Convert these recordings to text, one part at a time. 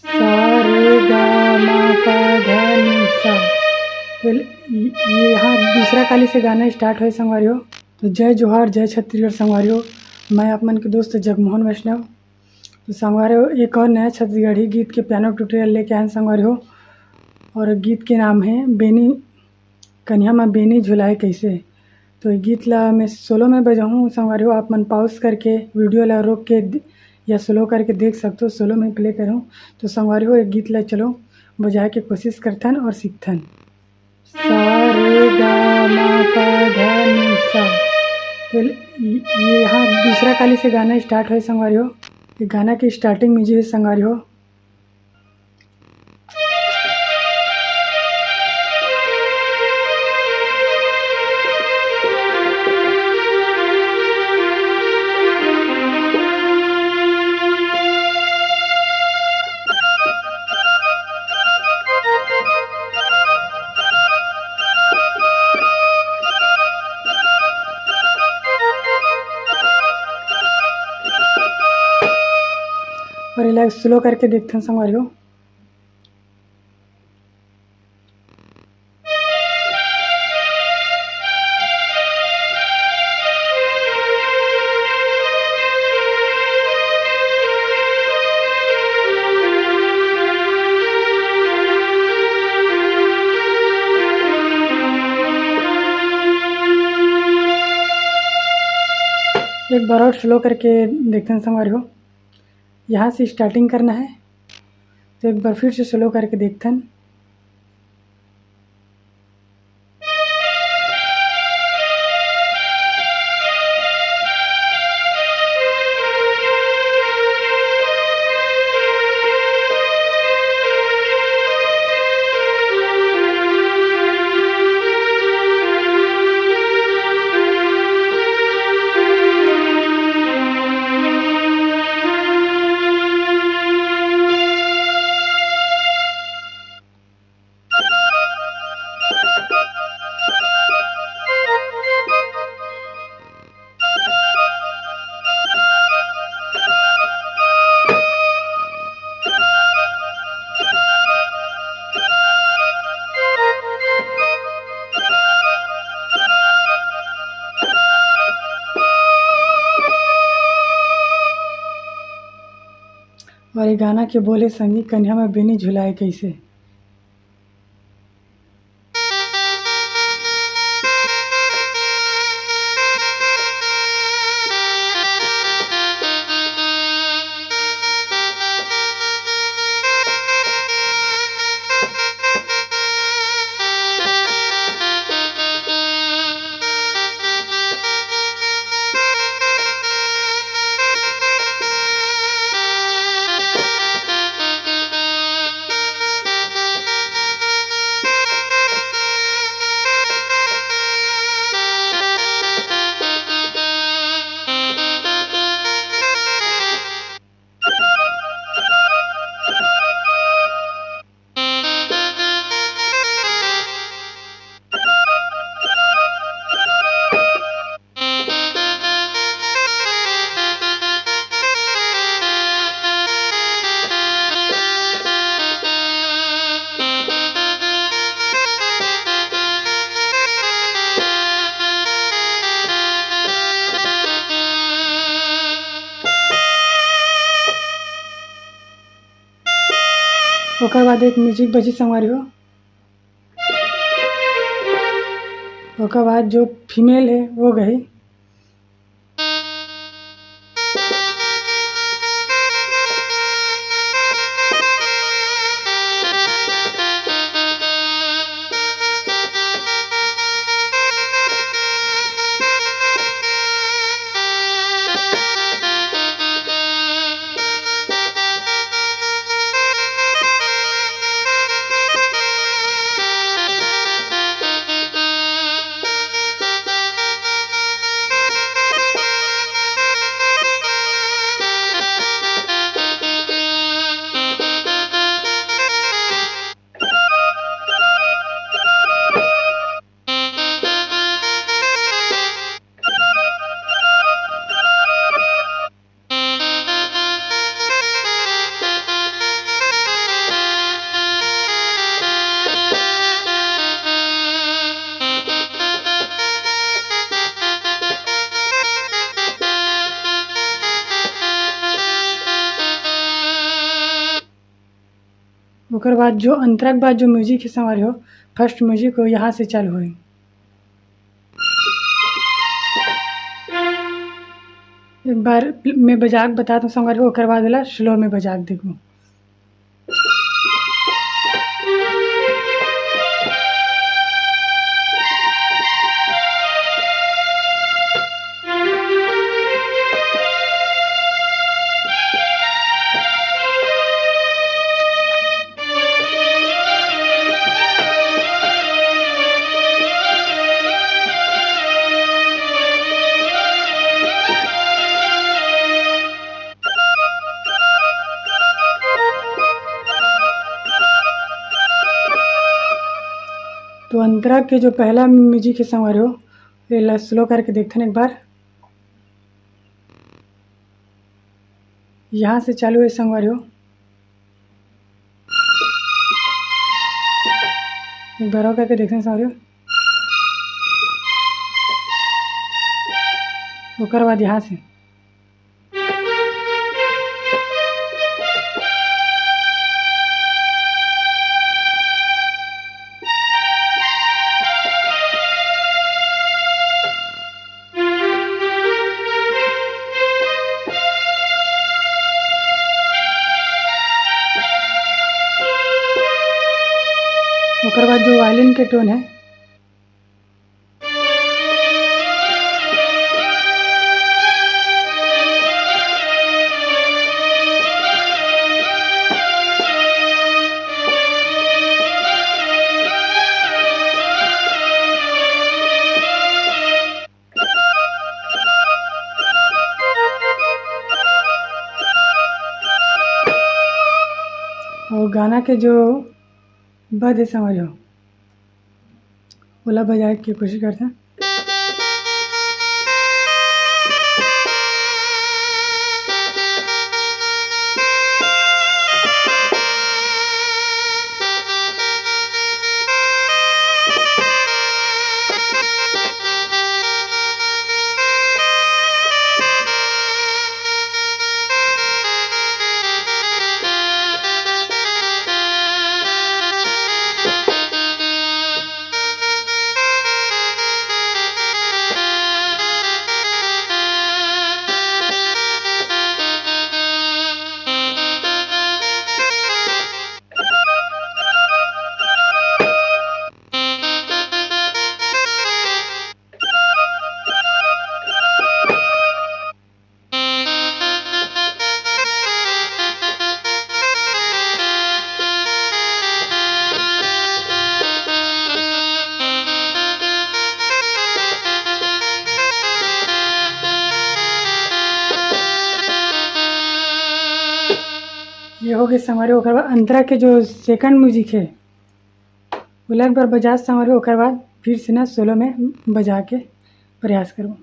सा रे गा मा पा धा नि सा। तो ये यहाँ दूसरा काली से गाना स्टार्ट है संगवारियों। तो जय जोहार, जय छत्तीसगढ़ संगवारियों। मैं आप मन के दोस्त जगमोहन वैष्णव। तो संगवारियों एक और नया छत्तीसगढ़ी गीत के पियानो ट्यूटोरियल लेके आए संगवारियों। और गीत के नाम है बेनी कन्या में बेनी झुलाए कैसे। तो ये गीत ला मैं सोलो में बजाऊँ संगवारियों। आप मन पॉज करके वीडियो ला रोक के या स्लो करके देख सकते हो। सोलो में प्ले करूँ तो संगवारियों एक गीत ला चलो बजाए के कोशिश करथन और सीखथन। सा रे गा मा पा धा नि सा। तो ये यहाँ दूसरा काली से गाना स्टार्ट है संगवारियों। ये गाना की स्टार्टिंग म्यूजिक है संगवारियों। और इला स्लो करके देखते हैं संगवारियों। एक बार और स्लो करके देखते हैं संगवारियों। यहाँ से स्टार्टिंग करना है तो एक बार फिर से स्लो करके देखते हैं। और ये गाना के बोले संगी कन्या में बेनी झुलाए कैसे। ओकर बाद एक म्यूजिक बजी संगवारियों। ओकर बाद जो फीमेल है वो गई। ओकर बाद जो अंतरा के बाद जो म्यूजिक है संगवारी हो, फर्स्ट म्यूजिक हो यहाँ से चालू होई। एक बार मैं बजा के बताता हूँ संगवारी हो, ओकर बाद वाला स्लो में बजा के देखो। तो अंतरा के जो पहला म्यूजिक है संगवारी हो, ये स्लो करके देखते हैं एक बार। यहाँ से चालू है संगवारी हो। एक बार और करके देखते हैं संगवारी हो। ओकर बाद यहाँ से ओकर बाद जो वायलिन के टोन है, और गाना के जो बद है संगवारी हो, ओला बजाए की कोशिश करते हैं। ये हो गए संगवारी हो। ओकर बाद अंतरा के जो सेकंड म्यूजिक है, ओला एक बार बजा संगवारी हो। ओकर बाद फिर से ना सोलो में बजा के प्रयास करो।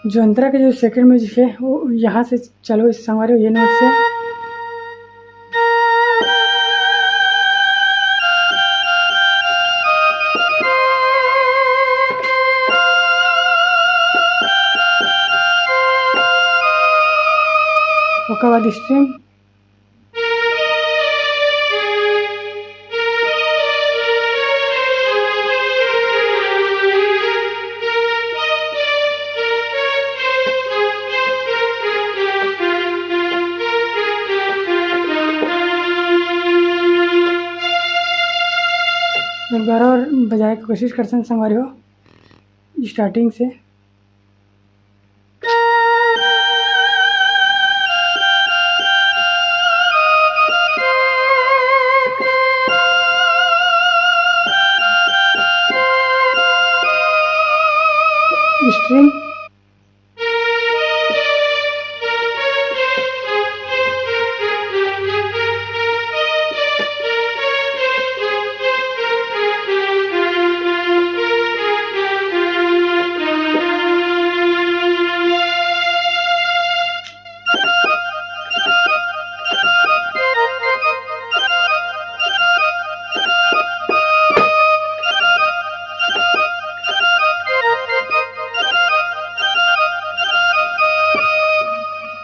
जो अंतरा के जो सेकंड म्यूजिक है वो यहाँ से चालू है संगवारी हो, ये नोट से। ओकर बाद स्ट्रिंग, एक बार और बजाए की कोशिश करते हैं संगवारी हो स्टार्टिंग से। स्ट्रिंग,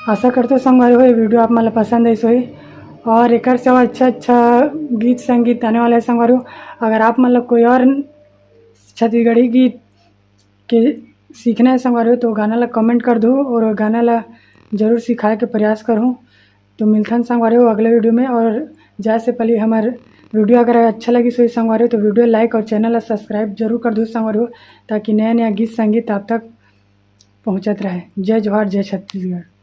आशा करते हो संगवारी हो ये वीडियो आप मतलब पसंद आई सोई और एक से और अच्छा गीत संगीत आने वाला है संगवारी हो। अगर आप मतलब कोई और छत्तीसगढ़ी गीत के सीखना है संगवारी हो तो गाना ला कमेंट कर दो और गाना ला जरूर सिखाए के प्रयास करूँ। तो मिलथन संगवारी हो अगले वीडियो में। और जाए से पहले हमारे वीडियो अगर अच्छा लगी सो संगवारी हो तो वीडियो लाइक और चैनल ला सब्सक्राइब जरूर कर दो संगवारी हो, ताकि नया नया गीत संगीत आप तक पहुँचत रहे। जय जोहार, जय छत्तीसगढ़।